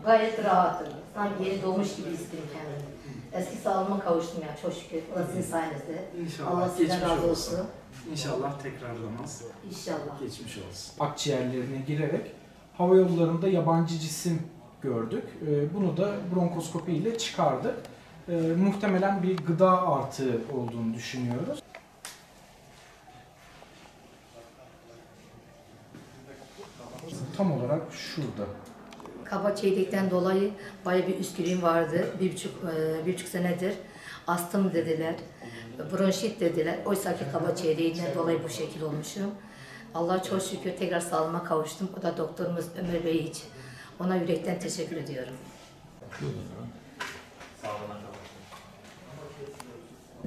Gayet rahatım. Sanki yeni doğmuş gibi hissediyorum kendimi. Eski sağlığıma kavuştum ya çok şükür. O da sizin sayenizde. İnşallah. Allah sizden razı olsun. İnşallah tekrarlamaz. İnşallah. Geçmiş olsun. Akciğerlerine girerek hava yollarında yabancı cisim gördük. Bunu da bronkoskopi ile çıkardık. Muhtemelen bir gıda artığı olduğunu düşünüyoruz. Tam olarak şurada. Kaba çeydekten dolayı bayağı bir üskürüğüm vardı. Bir buçuk senedir. Astım dediler. Bronşit dediler. Oysa ki kaba çeyreğinden dolayı bu şekil olmuşum. Allah'a çok şükür tekrar sağlığıma kavuştum. O da doktorumuz Ömer Bey için. Ona yürekten teşekkür ediyorum.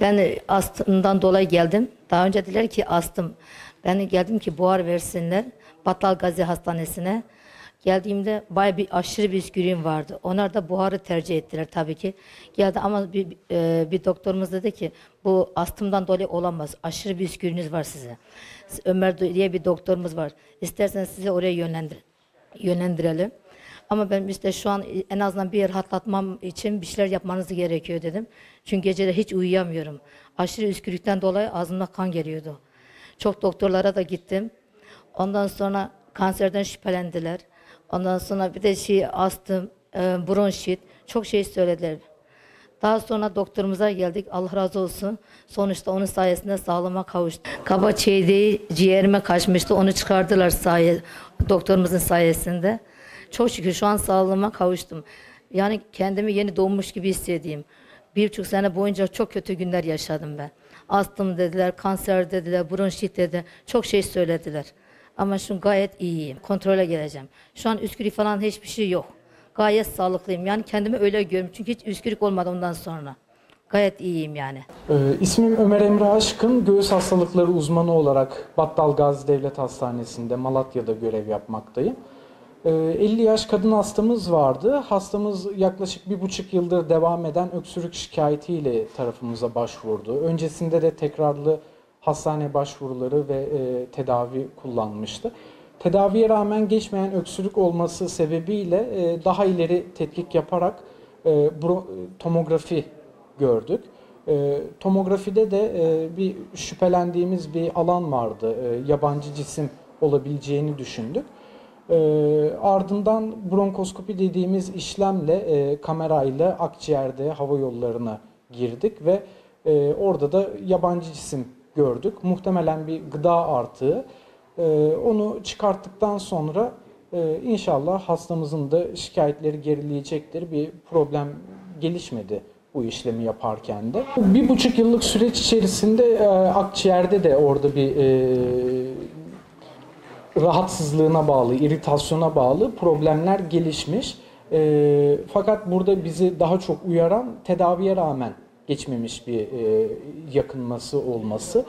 Ben astımdan dolayı geldim. Daha önce dediler ki astım. Ben geldim ki buhar versinler. Battal Gazi Hastanesi'ne. Geldiğimde bayağı bir aşırı bir üskürüğüm vardı. Onlar da buharı tercih ettiler tabii ki. Geldi ama bir doktorumuz dedi ki bu astımdan dolayı olamaz. Aşırı bir üskürüğünüz var size. Ömer diye bir doktorumuz var. İsterseniz sizi oraya yönlendirelim. Ama ben işte şu an en azından bir rahatlatmam için bir şeyler yapmanız gerekiyor dedim. Çünkü geceleri hiç uyuyamıyorum. Aşırı üskürükten dolayı ağzımda kan geliyordu. Çok doktorlara da gittim. Ondan sonra kanserden şüphelendiler. Ondan sonra bir de astım, bronşit, çok şey söylediler. Daha sonra doktorumuza geldik. Allah razı olsun. Sonuçta onun sayesinde sağlığıma kavuştum. Kaba çeyreği ciğerime kaçmıştı. Onu çıkardılar doktorumuzun sayesinde. Çok şükür şu an sağlığıma kavuştum. Yani kendimi yeni doğmuş gibi hissediyorum. 1,5 sene boyunca çok kötü günler yaşadım ben. Astım dediler, kanser dediler, bronşit dediler. Çok şey söylediler. Ama şu gayet iyiyim. Kontrole geleceğim. Şu an üskürük falan hiçbir şey yok. Gayet sağlıklıyım. Yani kendimi öyle görüyorum. Çünkü hiç üskürük olmadı ondan sonra. Gayet iyiyim yani. İsmim Ömer Emre Aşkın. Göğüs hastalıkları uzmanı olarak Battal Gazi Devlet Hastanesi'nde Malatya'da görev yapmaktayım. 50 yaş kadın hastamız vardı. Hastamız yaklaşık 1,5 yıldır devam eden öksürük şikayetiyle tarafımıza başvurdu. Öncesinde de tekrarlı hastane başvuruları ve tedavi kullanmıştı. Tedaviye rağmen geçmeyen öksürük olması sebebiyle daha ileri tetkik yaparak tomografi gördük. Tomografide de bir şüphelendiğimiz bir alan vardı. Yabancı cisim olabileceğini düşündük. Ardından bronkoskopi dediğimiz işlemle kamerayla akciğerde hava yollarına girdik ve orada da yabancı cisim gördük. Muhtemelen bir gıda artığı. Onu çıkarttıktan sonra inşallah hastamızın da şikayetleri gerileyecektir. Bir problem gelişmedi bu işlemi yaparken de. 1,5 yıllık süreç içerisinde akciğerde de orada bir rahatsızlığına bağlı, iritasyona bağlı problemler gelişmiş. Fakat burada bizi daha çok uyaran tedaviye rağmen geçmemiş bir yakınması olması.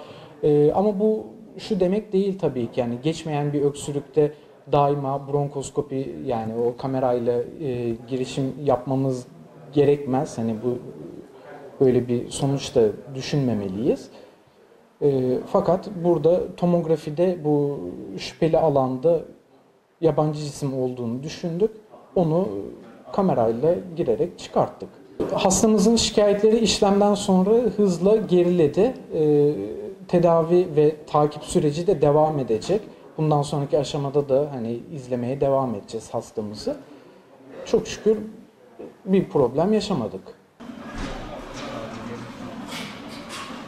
Ama bu şu demek değil tabii ki, yani geçmeyen bir öksürükte daima bronkoskopi, yani o kamerayla girişim yapmamız gerekmez. Hani bu böyle bir sonuç da düşünmemeliyiz. Fakat burada tomografide bu şüpheli alanda yabancı cisim olduğunu düşündük. Onu kamerayla girerek çıkarttık. Hastamızın şikayetleri işlemden sonra hızla geriledi. Tedavi ve takip süreci de devam edecek. Bundan sonraki aşamada da hani izlemeye devam edeceğiz hastamızı. Çok şükür bir problem yaşamadık.